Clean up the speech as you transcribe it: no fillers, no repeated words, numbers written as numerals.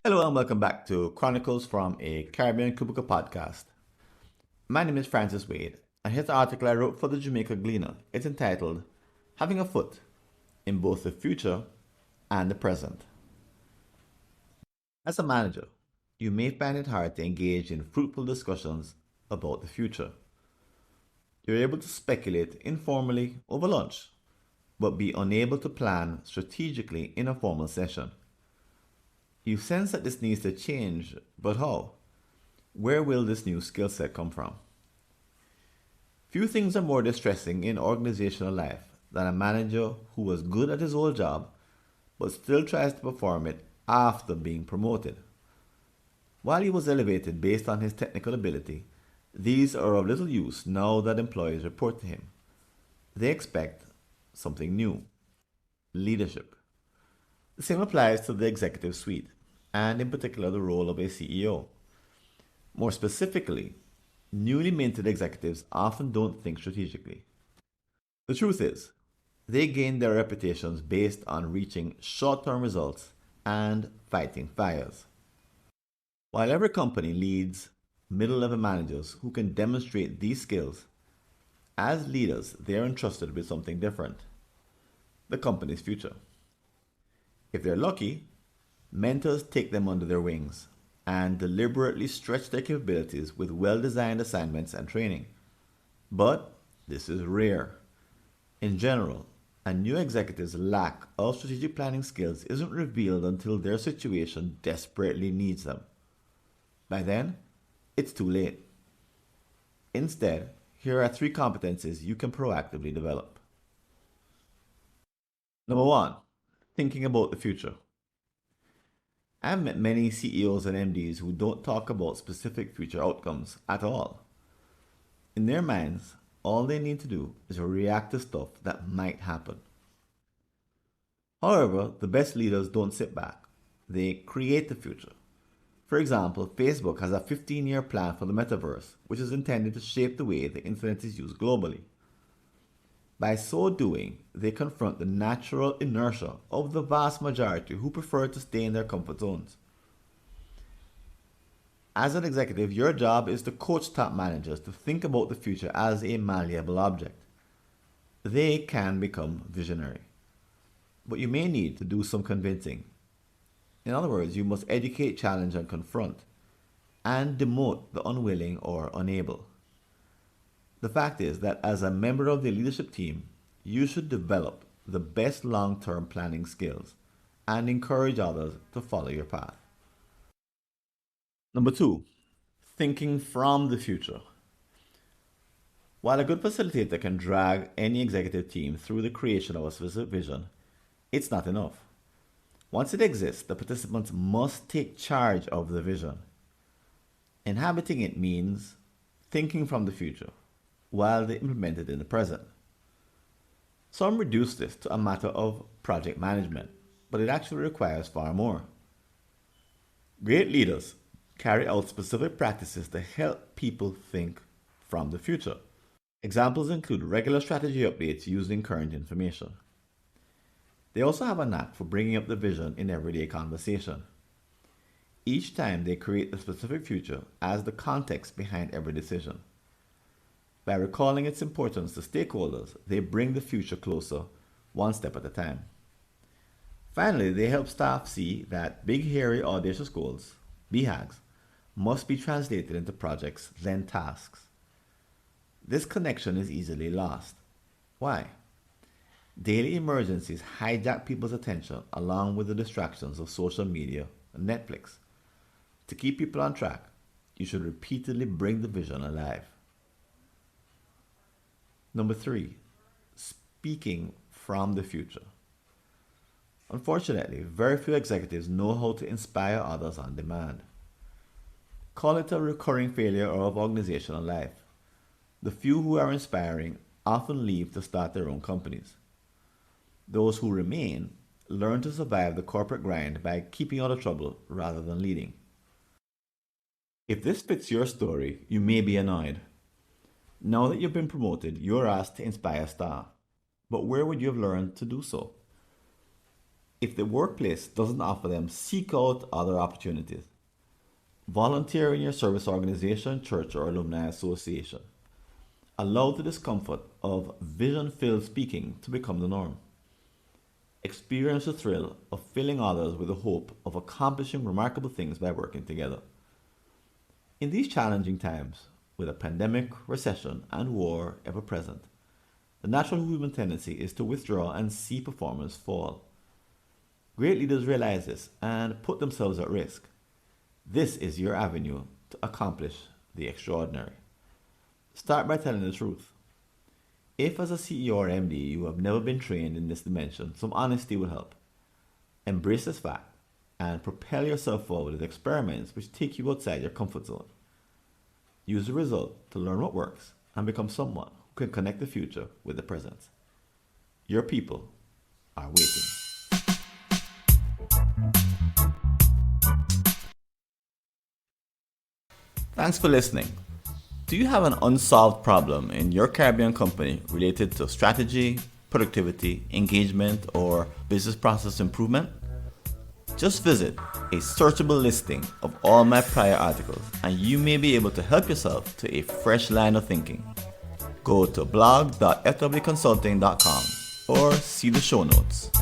Hello and welcome back to Chronicles from a Caribbean Cubicle podcast. My name is Francis Wade, and here's the article I wrote for the Jamaica Gleaner. It's entitled Having a Foot in Both the Future and the Present. As a manager, you may find it hard to engage in fruitful discussions about the future. You're able to speculate informally over lunch, but be unable to plan strategically in a formal session. You sense that this needs to change, but how? Where will this new skill set come from? Few things are more distressing in organizational life than a manager who was good at his old job but still tries to perform it after being promoted. While he was elevated based on his technical ability, these are of little use now that employees report to him. They expect something new: leadership. The same applies to the executive suite, and in particular the role of a CEO. More specifically, newly minted executives often don't think strategically. The truth is, they gain their reputations based on reaching short term results and fighting fires. While every company needs middle level managers who can demonstrate these skills, as leaders they are entrusted with something different: the company's future. If they're lucky, mentors take them under their wings and deliberately stretch their capabilities with well designed assignments and training. But this is rare. In general, a new executive's lack of strategic planning skills isn't revealed until their situation desperately needs them. By then, it's too late. Instead, here are three competencies you can proactively develop. Number one, thinking about the future. I've met many CEOs and MDs who don't talk about specific future outcomes at all. In their minds, all they need to do is react to stuff that might happen. However, the best leaders don't sit back. They create the future. For example, Facebook has a 15-year plan for the metaverse, which is intended to shape the way the internet is used globally. By so doing, they confront the natural inertia of the vast majority who prefer to stay in their comfort zones. As an executive, your job is to coach top managers to think about the future as a malleable object. They can become visionary, but you may need to do some convincing. In other words, you must educate, challenge, and confront, and demote the unwilling or unable. The fact is that as a member of the leadership team, you should develop the best long term planning skills and encourage others to follow your path. Number two, thinking from the future. While a good facilitator can drag any executive team through the creation of a specific vision, it's not enough. Once it exists, the participants must take charge of the vision. Inhabiting it means thinking from the future while they implement it in the present. Some reduce this to a matter of project management, but it actually requires far more. Great leaders carry out specific practices to help people think from the future. Examples include regular strategy updates using current information. They also have a knack for bringing up the vision in everyday conversation. Each time they create the specific future as the context behind every decision. By recalling its importance to stakeholders, they bring the future closer, one step at a time. Finally, they help staff see that big, hairy, audacious goals, BHAGs, must be translated into projects, then tasks. This connection is easily lost. Why? Daily emergencies hijack people's attention along with the distractions of social media and Netflix. To keep people on track, you should repeatedly bring the vision alive. Number three, speaking from the future. Unfortunately, very few executives know how to inspire others on demand. Call it a recurring failure of organizational life. The few who are inspiring often leave to start their own companies. Those who remain learn to survive the corporate grind by keeping out of trouble rather than leading. If this fits your story, you may be annoyed. Now that you've been promoted, you're asked to inspire staff. But where would you have learned to do so? If the workplace doesn't offer them, seek out other opportunities. Volunteer in your service organization, church, or alumni association. Allow the discomfort of vision filled speaking to become the norm. Experience the thrill of filling others with the hope of accomplishing remarkable things by working together. In these challenging times, with a pandemic, recession, and war ever present, the natural human tendency is to withdraw and see performance fall. Great leaders realize this and put themselves at risk. This is your avenue to accomplish the extraordinary. Start by telling the truth. If, as a CEO or MD, you have never been trained in this dimension, some honesty will help. Embrace this fact and propel yourself forward with experiments which take you outside your comfort zone. Use the result to learn what works and become someone who can connect the future with the present. Your people are waiting. Thanks for listening. Do you have an unsolved problem in your Caribbean company related to strategy, productivity, engagement, or business process improvement? Just visit a searchable listing of all my prior articles and you may be able to help yourself to a fresh line of thinking. Go to blog.fwconsulting.com or see the show notes.